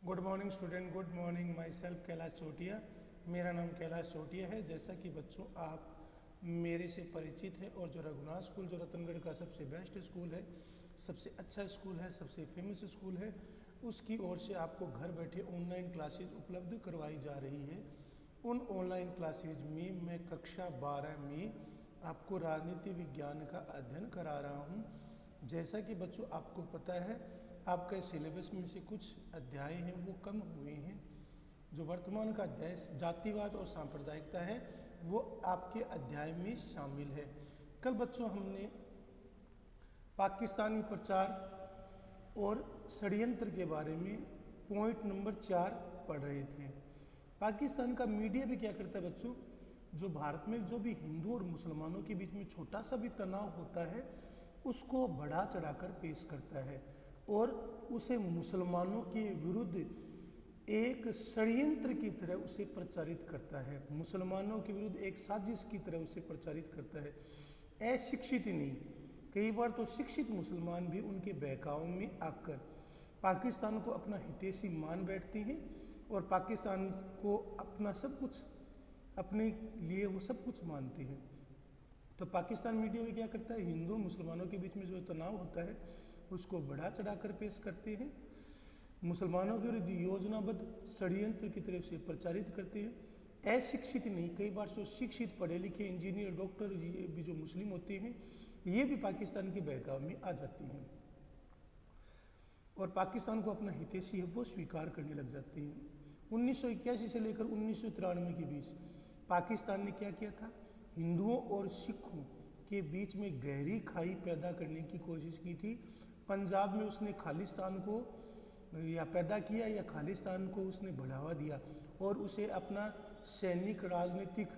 Good morning student, good morning. Myself Kailash Chotiya. मेरा नाम कैलाश चोटिया है। जैसा कि बच्चों आप मेरे से परिचित हैं और जो रघुनाथ स्कूल जो रतनगढ़ का सबसे बेस्ट स्कूल है, सबसे अच्छा स्कूल है, सबसे फेमस स्कूल है, उसकी ओर से आपको घर बैठे ऑनलाइन क्लासेज उपलब्ध करवाई जा रही है। उन ऑनलाइन क्लासेज में मैं कक्षा 12 में आपको राजनीति विज्ञान का अध्ययन करा रहा हूँ। जैसा कि बच्चों आपको पता है, आपके सिलेबस में से कुछ अध्याय हैं वो कम हुए हैं। जो वर्तमान का अध्याय जातिवाद और सांप्रदायिकता है वो आपके अध्याय में शामिल है। कल बच्चों हमने पाकिस्तानी प्रचार और षड्यंत्र के बारे में पॉइंट नंबर 4 पढ़ रहे थे। पाकिस्तान का मीडिया भी क्या करता है बच्चों, जो भारत में जो भी हिंदू और मुसलमानों के बीच में छोटा सा भी तनाव होता है उसको बढ़ा चढ़ाकर पेश करता है और उसे मुसलमानों के विरुद्ध एक षड्यंत्र की तरह उसे प्रचारित करता है, मुसलमानों के विरुद्ध एक साजिश की तरह उसे प्रचारित करता है। अशिक्षित ही नहीं, कई बार तो शिक्षित मुसलमान भी उनके बहकाव में आकर पाकिस्तान को अपना हितैषी मान बैठते हैं और पाकिस्तान को अपना सब कुछ, अपने लिए वो सब कुछ मानते हैं। तो पाकिस्तान मीडिया में क्या करता है, हिंदू मुसलमानों के बीच में जो तनाव होता है उसको बढ़ा चढ़ाकर पेश करते हैं, मुसलमानों के विरुद्ध योजनाबद्ध षड्यंत्र की तरफ से प्रचारित करते हैं। अशिक्षित नहीं, कई बार जो शिक्षित पढ़े लिखे इंजीनियर डॉक्टर ये भी जो मुस्लिम होते हैं ये भी पाकिस्तान के बहकाव में आ जाते हैं और पाकिस्तान को अपना हितैषी है वो स्वीकार करने लग जाते हैं। 1981 से लेकर 1993 के बीच पाकिस्तान ने क्या किया था, हिंदुओं और सिखों के बीच में गहरी खाई पैदा करने की कोशिश की थी। पंजाब में उसने खालिस्तान को या पैदा किया या खालिस्तान को उसने बढ़ावा दिया और उसे अपना सैनिक, राजनीतिक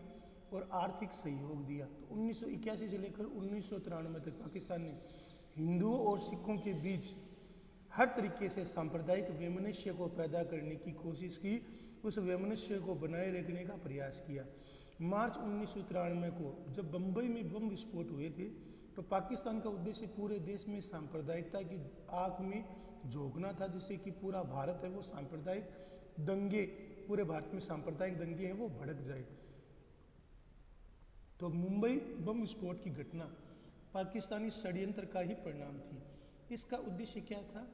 और आर्थिक सहयोग दिया। तो 1981 से लेकर 1993 तक पाकिस्तान ने हिंदुओं और सिखों के बीच हर तरीके से सांप्रदायिक वैमनस्य को पैदा करने की कोशिश की, उस वैमनस्य को बनाए रखने का प्रयास किया। मार्च 1993 को जब बम्बई में बम विस्फोट हुए थे तो पाकिस्तान का उद्देश्य पूरे देश में सांप्रदायिकता की आग में झोंकना था, जिससे कि पूरा भारत है वो सांप्रदायिक दंगे, पूरे भारत में सांप्रदायिक दंगे हैं वो भड़क जाए। तो मुंबई बम विस्फोट की घटना पाकिस्तानी षड्यंत्र का ही परिणाम थी। इसका उद्देश्य क्या था,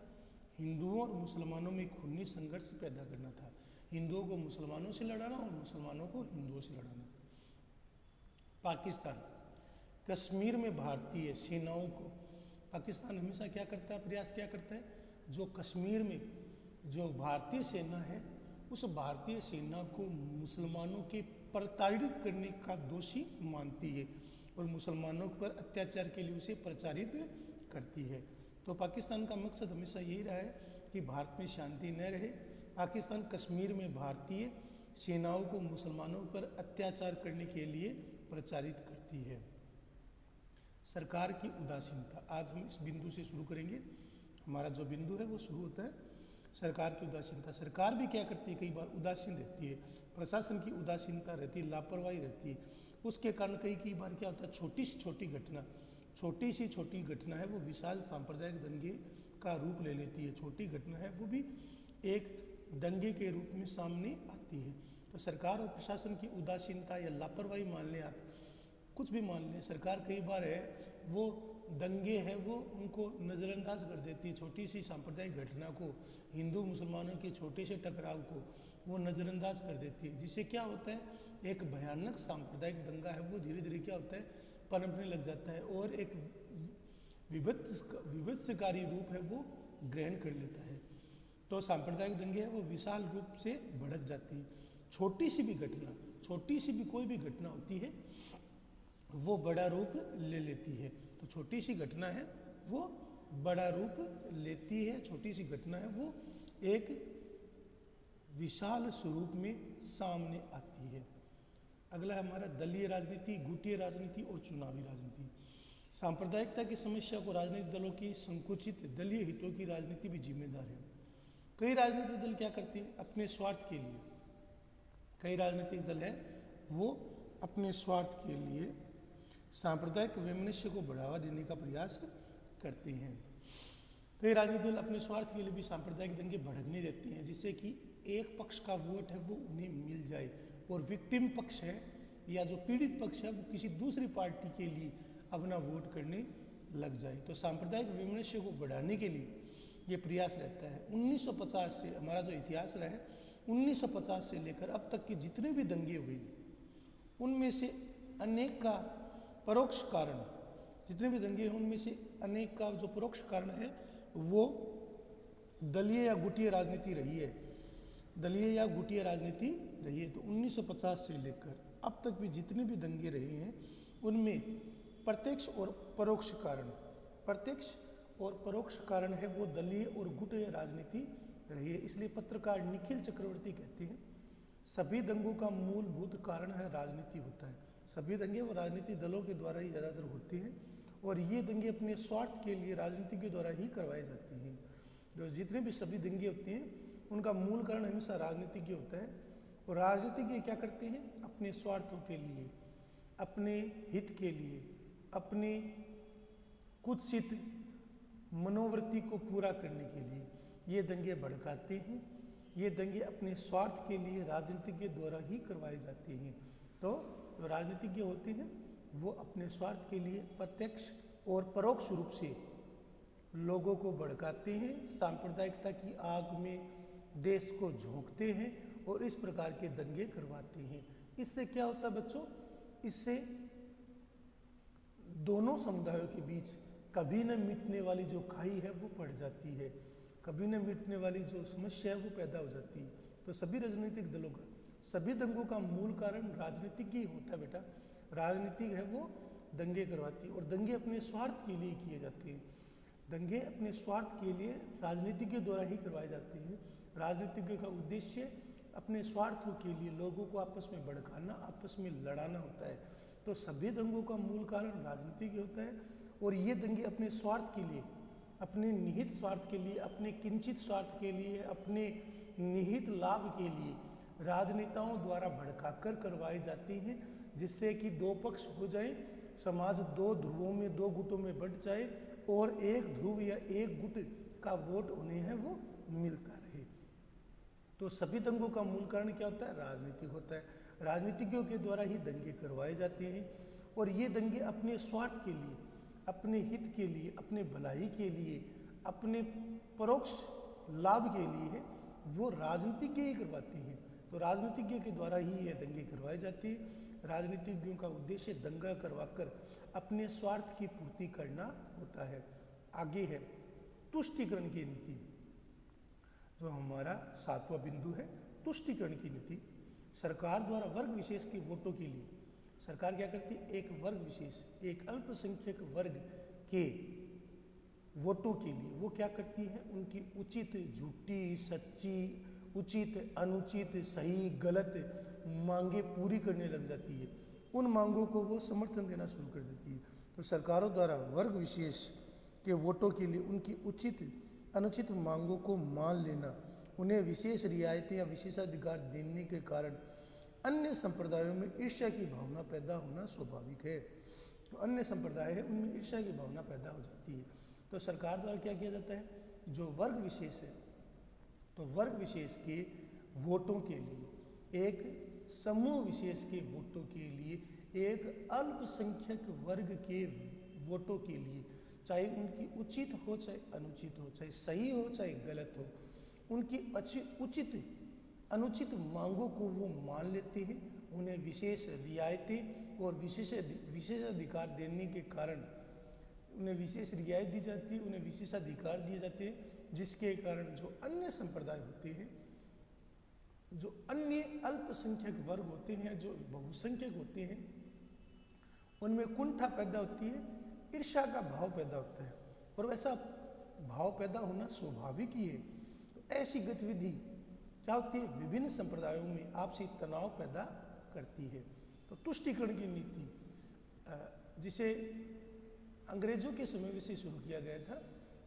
हिंदुओं और मुसलमानों में खूनी संघर्ष पैदा करना था, हिंदुओं को मुसलमानों से लड़ाना और मुसलमानों को हिंदुओं से लड़ाना था। पाकिस्तान कश्मीर में भारतीय सेनाओं को, पाकिस्तान हमेशा क्या करता है, प्रयास क्या करता है, जो कश्मीर में जो भारतीय सेना है उस भारतीय सेना को मुसलमानों के प्रताड़ित करने का दोषी मानती है और मुसलमानों पर अत्याचार के लिए उसे प्रचारित करती है। तो पाकिस्तान का मकसद हमेशा यही रहा है कि भारत में शांति न रहे। पाकिस्तान कश्मीर में भारतीय सेनाओं को मुसलमानों पर अत्याचार करने के लिए प्रचारित करती है। सरकार की उदासीनता, आज हम इस बिंदु से शुरू करेंगे। हमारा जो बिंदु है वो शुरू होता है सरकार की उदासीनता। सरकार भी क्या करती है, कई बार उदासीन रहती है, प्रशासन की उदासीनता रहती है, लापरवाही रहती है। उसके कारण कई बार क्या होता है, छोटी सी छोटी घटना है वो विशाल सांप्रदायिक दंगे का रूप ले लेती है। छोटी घटना है वो भी एक दंगे के रूप में सामने आती है। तो सरकार और प्रशासन की उदासीनता या लापरवाही मान लें, आप कुछ भी मान लें, सरकार कई बार है वो दंगे हैं वो उनको नज़रअंदाज कर देती है। छोटी सी सांप्रदायिक घटना को, हिंदू मुसलमानों के छोटे से टकराव को वो नज़रअंदाज कर देती है, जिससे क्या होता है, एक भयानक सांप्रदायिक दंगा है वो धीरे धीरे क्या होता है, पनपने लग जाता है और एक विभत्सकारी रूप है वो ग्रहण कर लेता है। तो सांप्रदायिक दंगे है वो विशाल रूप से भड़क जाती है। छोटी सी भी घटना, छोटी सी भी कोई भी घटना होती है वो बड़ा रूप ले लेती है। तो छोटी सी घटना है वो बड़ा रूप लेती है, छोटी सी घटना है वो एक विशाल स्वरूप में सामने आती है। अगला है हमारा दलीय राजनीति, गुटीय राजनीति और चुनावी राजनीति। सांप्रदायिकता की समस्या को राजनीतिक दलों की संकुचित दलीय हितों की राजनीति भी जिम्मेदार है। कई राजनीतिक दल क्या करते हैं, अपने स्वार्थ के लिए, कई राजनीतिक दल है वो अपने स्वार्थ के लिए सांप्रदायिक वैमनस्य को बढ़ावा देने का प्रयास करते हैं। कई राजनीतिक दल अपने स्वार्थ के लिए भी सांप्रदायिक दंगे भड़कने देते हैं, जिससे कि एक पक्ष का वोट है वो उन्हें मिल जाए और विक्टिम पक्ष है या जो पीड़ित पक्ष है वो किसी दूसरी पार्टी के लिए अपना वोट करने लग जाए। तो सांप्रदायिक वैमनस्य को बढ़ाने के लिए ये प्रयास रहता है। 1950 से हमारा जो इतिहास रहा है, 1950 से लेकर अब तक के जितने भी दंगे हुए उनमें से अनेक का परोक्ष कारण, जितने भी दंगे हैं उनमें से अनेक का जो परोक्ष कारण है वो दलीय या गुटीय राजनीति रही है, दलीय या गुटीय राजनीति रही है। तो 1950 से लेकर अब तक भी जितने भी दंगे रहे हैं उनमें प्रत्यक्ष और परोक्ष कारण, प्रत्यक्ष और परोक्ष कारण है वो दलीय और गुटीय राजनीति रही है। इसलिए पत्रकार निखिल चक्रवर्ती कहते हैं सभी दंगों का मूलभूत कारण है राजनीति होता है। सभी दंगे वो राजनीतिक दलों के द्वारा ही ज़्यादातर होते हैं और ये दंगे अपने स्वार्थ के लिए राजनीति के द्वारा ही करवाए जाते हैं। जो जितने भी सभी दंगे होते हैं उनका मूल कारण हमेशा राजनीति के होता है और राजनीति के क्या करते हैं, अपने स्वार्थों के लिए, अपने हित के लिए, अपने कुत्सित मनोवृत्ति को पूरा करने के लिए ये दंगे भड़काते हैं। ये दंगे अपने स्वार्थ के लिए राजनीति के द्वारा ही करवाए जाते हैं। तो जो राजनीतिज्ञ होते हैं वो अपने स्वार्थ के लिए प्रत्यक्ष और परोक्ष रूप से लोगों को भड़काते हैं, सांप्रदायिकता की आग में देश को झोंकते हैं और इस प्रकार के दंगे करवाते हैं। इससे क्या होता है बच्चों, इससे दोनों समुदायों के बीच कभी न मिटने वाली जो खाई है वो पड़ जाती है, कभी न मिटने वाली जो समस्या है वो पैदा हो जाती है। तो सभी राजनीतिक दलों का, सभी दंगों का मूल कारण राजनीतिक ही होता है बेटा। राजनीतिक है वो दंगे करवाती है और दंगे अपने स्वार्थ के लिए किए जाते हैं। दंगे अपने स्वार्थ के लिए राजनीति के द्वारा ही करवाए जाते हैं। राजनीतिज्ञ का उद्देश्य अपने स्वार्थों के लिए लोगों को आपस में भड़काना, आपस में लड़ाना होता है। तो सभी दंगों का मूल कारण राजनीति के होता है और ये दंगे अपने स्वार्थ के लिए, अपने निहित स्वार्थ के लिए, अपने किंचित स्वार्थ के लिए, अपने निहित लाभ के लिए राजनेताओं द्वारा भड़काकर करवाए जाते हैं, जिससे कि दो पक्ष हो जाए, समाज दो ध्रुवों में, दो गुटों में बंट जाए और एक ध्रुव या एक गुट का वोट उन्हें है वो मिलता रहे। तो सभी दंगों का मूल कारण क्या होता है, राजनीति होता है। राजनीतिज्ञों के द्वारा ही दंगे करवाए जाते हैं और ये दंगे अपने स्वार्थ के लिए, अपने हित के लिए, अपने भलाई के लिए, अपने परोक्ष लाभ के लिए वो राजनीतिज्ञ ही करवाती हैं। तो राजनीतिज्ञ के द्वारा ही ये दंगे करवाए जाते हैं। राजनीतिज्ञों का उद्देश्य दंगा करवाकर अपने स्वार्थ की पूर्ति करना होता है। आगे है तुष्टीकरण की नीति, जो हमारा 7वां बिंदु है, तुष्टीकरण की नीति। सरकार द्वारा वर्ग विशेष के वोटों के लिए सरकार क्या करती है, एक वर्ग विशेष, एक अल्पसंख्यक वर्ग के वोटों के लिए वो क्या करती है, उनकी उचित, झूठी, सच्ची, उचित, अनुचित, सही, गलत मांगे पूरी करने लग जाती है। उन मांगों को वो समर्थन देना शुरू कर देती है। तो सरकारों द्वारा वर्ग विशेष के वोटों के लिए उनकी उचित, अनुचित मांगों को मान लेना, उन्हें विशेष रियायतें या विशेषाधिकार देने के कारण अन्य संप्रदायों में ईर्ष्या की भावना पैदा होना स्वाभाविक है। तो अन्य संप्रदाय है उनमें ईर्ष्या की भावना पैदा हो जाती है। तो सरकार द्वारा क्या किया जाता है, जो वर्ग विशेष है, तो वर्ग विशेष के वोटों के लिए, एक समूह विशेष के वोटों के लिए, एक अल्पसंख्यक वर्ग के वोटों के लिए, चाहे उनकी उचित हो चाहे अनुचित हो, चाहे सही हो चाहे गलत हो, उनकी उचित अनुचित मांगों को वो मान लेते हैं। उन्हें विशेष रियायतें और विशेषाधिकार देने के कारण उन्हें विशेष रियायत दी जाती है, उन्हें विशेषाधिकार दिए जाते हैं, जिसके कारण जो अन्य संप्रदाय होते हैं, जो अन्य अल्पसंख्यक वर्ग होते हैं, जो बहुसंख्यक होते हैं, उनमें कुंठा पैदा होती है, ईर्ष्या का भाव पैदा होता है और वैसा भाव पैदा होना स्वाभाविक ही है। तो ऐसी गतिविधि क्या होती है, विभिन्न संप्रदायों में आपसी तनाव पैदा करती है। तो तुष्टीकरण की नीति, जिसे अंग्रेजों के समय में से शुरू किया गया था,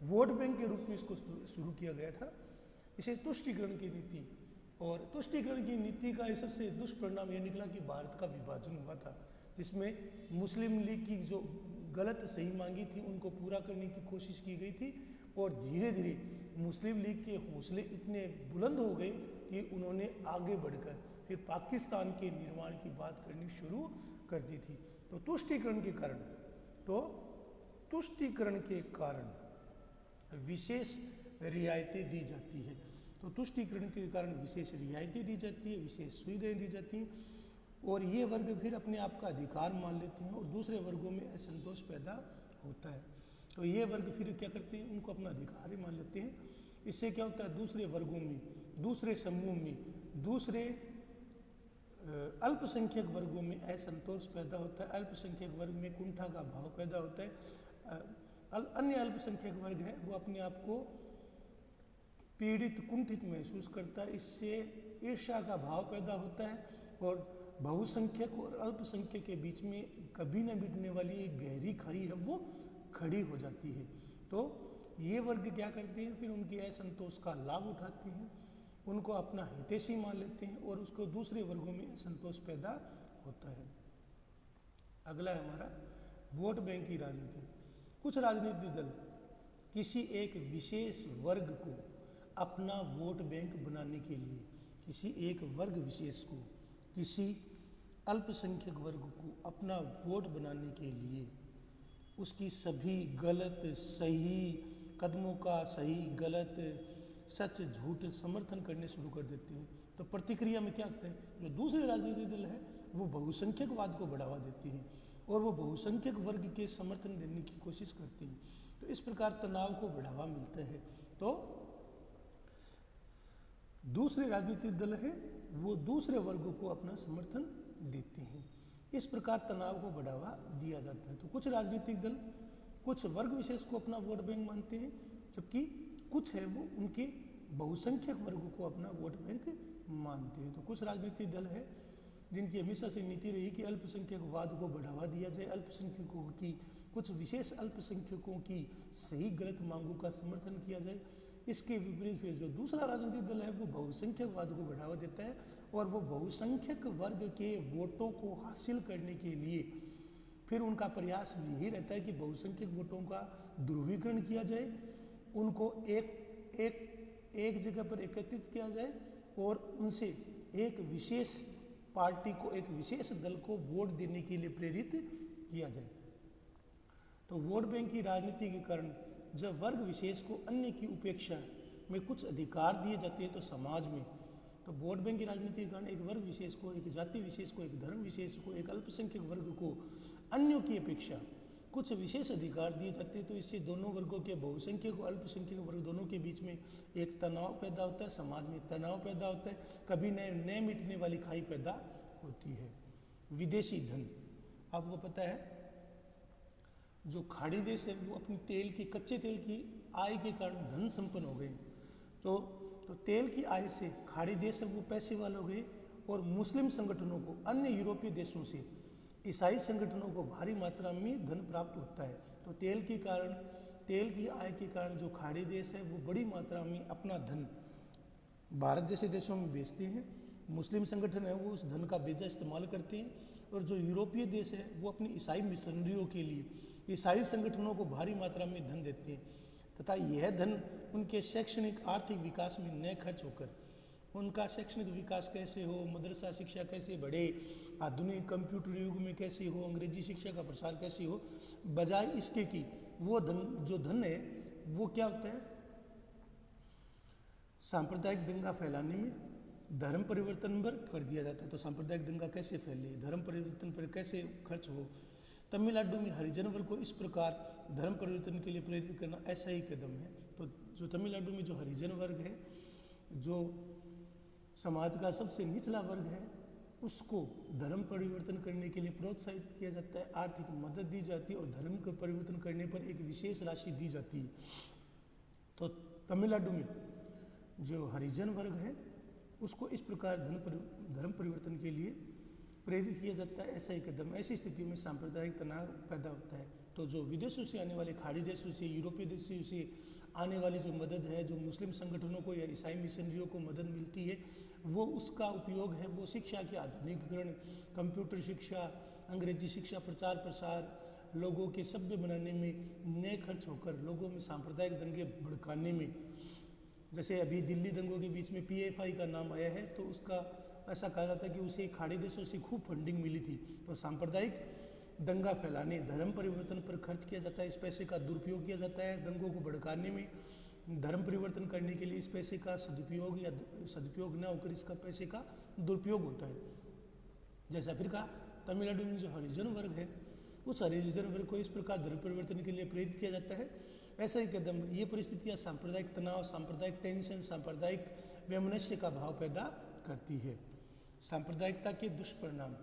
वोट बैंक के रूप में इसको शुरू किया गया था, इसे तुष्टीकरण की नीति। और तुष्टीकरण की नीति का सबसे दुष्परिणाम यह निकला कि भारत का विभाजन हुआ था, जिसमें मुस्लिम लीग की जो गलत सही मांगी थी उनको पूरा करने की कोशिश की गई थी और धीरे धीरे मुस्लिम लीग के हौसले इतने बुलंद हो गए कि उन्होंने आगे बढ़कर फिर पाकिस्तान के निर्माण की बात करनी शुरू कर दी थी। तो तुष्टीकरण के कारण विशेष रियायतें दी जाती है। तो तुष्टीकरण के कारण विशेष रियायतें दी जाती है, विशेष सुविधाएं दी जाती हैं, और ये वर्ग फिर अपने आप का अधिकार मान लेते हैं और दूसरे वर्गों में असंतोष पैदा होता है। तो ये वर्ग फिर क्या करते हैं, उनको अपना अधिकार ही मान लेते हैं। इससे क्या होता है, दूसरे वर्गों में, दूसरे समूह में, दूसरे अल्पसंख्यक वर्गों में असंतोष पैदा होता है। अल्पसंख्यक वर्ग में कुंठा का भाव पैदा होता है। अन्य अल्पसंख्यक वर्ग है वो अपने आप को पीड़ित, कुंठित महसूस करता है। इससे ईर्ष्या का भाव पैदा होता है और बहुसंख्यक और अल्पसंख्यक के बीच में कभी न मिटने वाली एक गहरी खाई है वो खड़ी हो जाती है। तो ये वर्ग क्या करते हैं, फिर उनके असंतोष का लाभ उठाते हैं, उनको अपना हितैषी मान लेते हैं और उसको दूसरे वर्गों में असंतोष पैदा होता है। अगला है हमारा वोट बैंक की राजनीति। कुछ राजनीतिक दल किसी एक विशेष वर्ग को अपना वोट बैंक बनाने के लिए, किसी एक वर्ग विशेष को, किसी अल्पसंख्यक वर्ग को अपना वोट बनाने के लिए उसकी सभी गलत सही कदमों का सही गलत सच झूठ समर्थन करने शुरू कर देते हैं। तो प्रतिक्रिया में क्या होता है, जो दूसरे राजनीतिक दल है वो बहुसंख्यकवाद को बढ़ावा देते हैं और वो बहुसंख्यक वर्ग के समर्थन देने की कोशिश करते हैं। तो इस प्रकार तनाव को बढ़ावा मिलता है। तो दूसरे राजनीतिक दल है वो दूसरे वर्गों को अपना समर्थन देते हैं। इस प्रकार तनाव को बढ़ावा दिया जाता है। तो कुछ राजनीतिक दल कुछ वर्ग विशेष को अपना वोट बैंक मानते हैं, जबकि कुछ है वो उनके बहुसंख्यक वर्ग को अपना वोट बैंक मानते हैं। तो कुछ राजनीतिक दल है जिनकी हमेशा से नीति रही कि अल्पसंख्यकवाद को बढ़ावा दिया जाए, अल्पसंख्यकों की, कुछ विशेष अल्पसंख्यकों की सही गलत मांगों का समर्थन किया जाए। इसके विपरीत फिर जो दूसरा राजनीतिक दल है वो बहुसंख्यकवाद को बढ़ावा देता है और वो बहुसंख्यक वर्ग के वोटों को हासिल करने के लिए फिर उनका प्रयास यही रहता है कि बहुसंख्यक वोटों का ध्रुवीकरण किया जाए, उनको एक जगह पर एकत्रित किया जाए और उनसे एक विशेष पार्टी को, एक विशेष दल को वोट देने के लिए प्रेरित किया जाए। तो वोट बैंक की राजनीति के कारण जब वर्ग विशेष को अन्य की उपेक्षा में कुछ अधिकार दिए जाते हैं तो समाज में, तो वोट बैंक की राजनीति के कारण एक वर्ग विशेष को, एक जाति विशेष को, एक धर्म विशेष को, एक अल्पसंख्यक वर्ग को अन्यों की अपेक्षा कुछ विशेष अधिकार दिए जाते हैं। तो इससे दोनों वर्गों के, बहुसंख्यक और अल्पसंख्यक वर्ग दोनों के बीच में एक तनाव पैदा होता है, समाज में तनाव पैदा होता है, कभी न मिटने वाली खाई पैदा होती है। विदेशी धन, आपको पता है जो खाड़ी देश है वो अपनी तेल की, कच्चे तेल की आय के कारण धन संपन्न हो गए। तो तेल की आय से खाड़ी देश है वो पैसे वाले हो गए और मुस्लिम संगठनों को, अन्य यूरोपीय देशों से ईसाई संगठनों को भारी मात्रा में धन प्राप्त होता है। तो तेल की आय के कारण जो खाड़ी देश है वो बड़ी मात्रा में अपना धन भारत जैसे देशों में बेचते हैं। मुस्लिम संगठन है वो उस धन का बेजा इस्तेमाल करते हैं और जो यूरोपीय देश है वो अपनी ईसाई मिशनरियों के लिए ईसाई संगठनों को भारी मात्रा में धन देते हैं तथा यह धन उनके शैक्षणिक आर्थिक विकास में न खर्च होकर उनका शैक्षणिक विकास कैसे हो, मदरसा शिक्षा कैसे बढ़े, आधुनिक कंप्यूटर युग में कैसे हो, अंग्रेजी शिक्षा का प्रसार कैसे हो, बजाय इसके कि वो धन है वो क्या होता है, सांप्रदायिक दंगा फैलाने में, धर्म परिवर्तन पर कर दिया जाता है। तो सांप्रदायिक दंगा कैसे फैले, धर्म परिवर्तन पर कैसे खर्च हो। तमिलनाडु में हरिजन वर्ग को इस प्रकार धर्म परिवर्तन के लिए प्रेरित करना ऐसा ही कदम है। तो जो तमिलनाडु में जो हरिजन वर्ग है, जो समाज का सबसे निचला वर्ग है, उसको धर्म परिवर्तन करने के लिए प्रोत्साहित किया जाता है, आर्थिक मदद दी जाती है और धर्म का परिवर्तन करने पर एक विशेष राशि दी जाती है। तो तमिलनाडु में जो हरिजन वर्ग है उसको इस प्रकार धर्म परिवर्तन के लिए प्रेरित किया जाता है, ऐसा ही कदम। ऐसी स्थिति में सांप्रदायिक तनाव पैदा होता है। तो जो विदेशों से आने वाले, खाड़ी देशों से, यूरोपीय देशों से आने वाली जो मदद है, जो मुस्लिम संगठनों को या ईसाई मिशनरियों को मदद मिलती है, वो उसका उपयोग है वो शिक्षा के आधुनिकीकरण, कंप्यूटर शिक्षा, अंग्रेजी शिक्षा प्रचार प्रसार, लोगों के सभ्य बनाने में, नए खर्च होकर लोगों में सांप्रदायिक दंगे भड़काने में। जैसे अभी दिल्ली दंगों के बीच में PFI का नाम आया है, तो उसका ऐसा कहा जाता है कि उसे खाड़ी देशों से खूब फंडिंग मिली थी। तो सांप्रदायिक दंगा फैलाने, धर्म परिवर्तन पर खर्च किया जाता है, इस पैसे का दुरुपयोग किया जाता है दंगों को भड़काने में। धर्म परिवर्तन करने के लिए इस पैसे का सदुपयोग या सदुपयोग न होकर इसका पैसे का दुरुपयोग होता है। जैसा फिर कहा, तमिलनाडु में जो हरिजन वर्ग है, उस हरिजन वर्ग को इस प्रकार धर्म परिवर्तन के लिए प्रेरित किया जाता है। ऐसा ही कदम, ये परिस्थितियाँ सांप्रदायिक तनाव, सांप्रदायिक टेंशन, सांप्रदायिक वैमनस्य का भाव पैदा करती है। सांप्रदायिकता के दुष्परिणाम,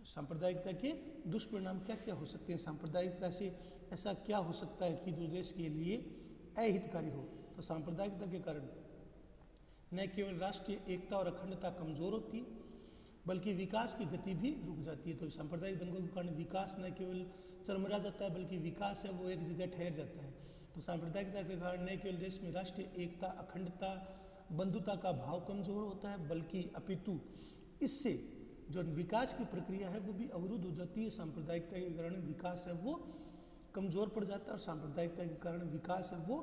सांप्रदायिकता के दुष्परिणाम क्या क्या हो सकते हैं? सांप्रदायिकता से ऐसा क्या हो सकता है कि जो देश के लिए अहितकारी हो? तो सांप्रदायिकता के कारण न केवल राष्ट्रीय एकता और अखंडता कमजोर होती, बल्कि विकास की गति भी रुक जाती है। तो सांप्रदायिक दंगों के कारण विकास न केवल चरमरा जाता है, बल्कि विकास है वो एक जगह ठहर जाता है। तो सांप्रदायिकता के कारण न केवल देश में राष्ट्रीय एकता, अखंडता, बंधुता का भाव कमजोर होता है, बल्कि अपितु इससे जो विकास की प्रक्रिया है वो भी अवरुद्ध हो जाती है। सांप्रदायिकता के कारण विकास है वो कमजोर पड़ जाता है, और सांप्रदायिकता के कारण विकास है वो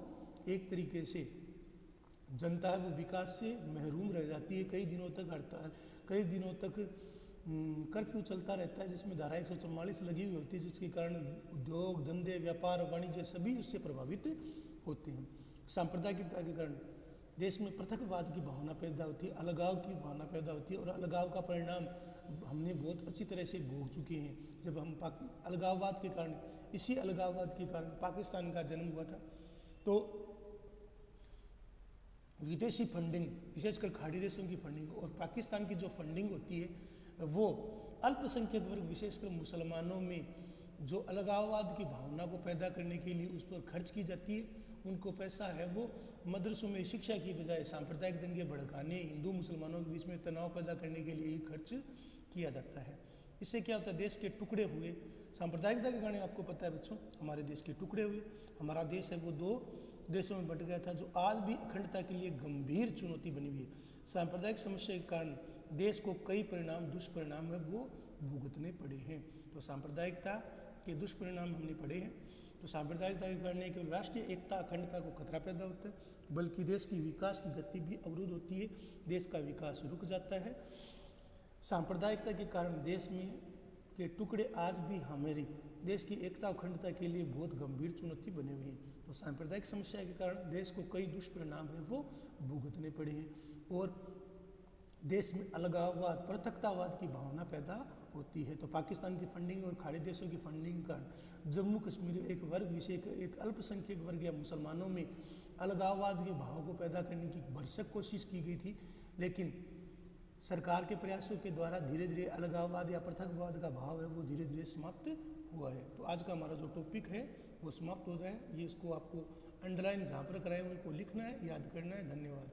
एक तरीके से जनता है वो विकास से महरूम रह जाती है। कई दिनों तक हड़ताल, कई दिनों तक कर्फ्यू चलता रहता है, जिसमें धारा 144 लगी हुई होती है, जिसके कारण उद्योग धंधे, व्यापार, वाणिज्य सभी उससे प्रभावित होते हैं। सांप्रदायिकता के कारण देश में पृथकवाद की भावना पैदा होती है, अलगाव की भावना पैदा होती है, और अलगाव का परिणाम हमने बहुत अच्छी तरह से भोग चुके हैं। जब हम अलगाववाद के कारण, इसी अलगाववाद के कारण पाकिस्तान का जन्म हुआ था, तो विदेशी फंडिंग, विशेषकर खाड़ी देशों की फंडिंग और पाकिस्तान की जो फंडिंग होती है वो अल्पसंख्यक वर्ग, विशेषकर मुसलमानों में जो अलगाववाद की भावना को पैदा करने के लिए उस पर खर्च की जाती है। उनको पैसा है वो मदरसों में शिक्षा की बजाय सांप्रदायिक दंगे भड़काने, हिंदू मुसलमानों के बीच में तनाव पैदा करने के लिए ही खर्च किया जाता है। इससे क्या होता है? देश के टुकड़े हुए, सांप्रदायिकता के कारण आपको पता है बच्चों, हमारे देश के टुकड़े हुए, हमारा देश है वो दो देशों में बट गया था, जो आज भी अखंडता के लिए गंभीर चुनौती बनी हुई है। सांप्रदायिक समस्या के कारण देश को कई परिणाम, दुष्परिणाम है वो भुगतने पड़े हैं। तो सांप्रदायिकता के दुष्परिणाम हमने पढ़े हैं। तो सांप्रदायिकता के कारण केवल राष्ट्रीय एकता, अखंडता को खतरा पैदा होता है, बल्कि देश की विकास की गति भी अवरुद्ध होती है, देश का विकास रुक जाता है। सांप्रदायिकता के कारण देश में के टुकड़े आज भी हमारी देश की एकता, अखंडता के लिए बहुत गंभीर चुनौती बने हुए हैं। तो सांप्रदायिक समस्या के कारण देश को कई दुष्परिणाम हैं वो भुगतने पड़े हैं, और देश में अलगाववाद, पृथकतावाद की भावना पैदा होती है। तो पाकिस्तान की फंडिंग और खाड़ी देशों की फंडिंग का जम्मू कश्मीर एक वर्ग विशेष, एक अल्पसंख्यक वर्ग या मुसलमानों में अलगाववाद के भाव को पैदा करने की भरसक कोशिश की गई थी, लेकिन सरकार के प्रयासों के द्वारा धीरे धीरे अलगाववाद या पृथकवाद का भाव है वो धीरे धीरे समाप्त हुआ है। तो आज का हमारा जो टॉपिक है वो समाप्त हो जाए, ये इसको आपको अंडरलाइन जहाँ पर कराएं उनको लिखना है, याद करना है। धन्यवाद।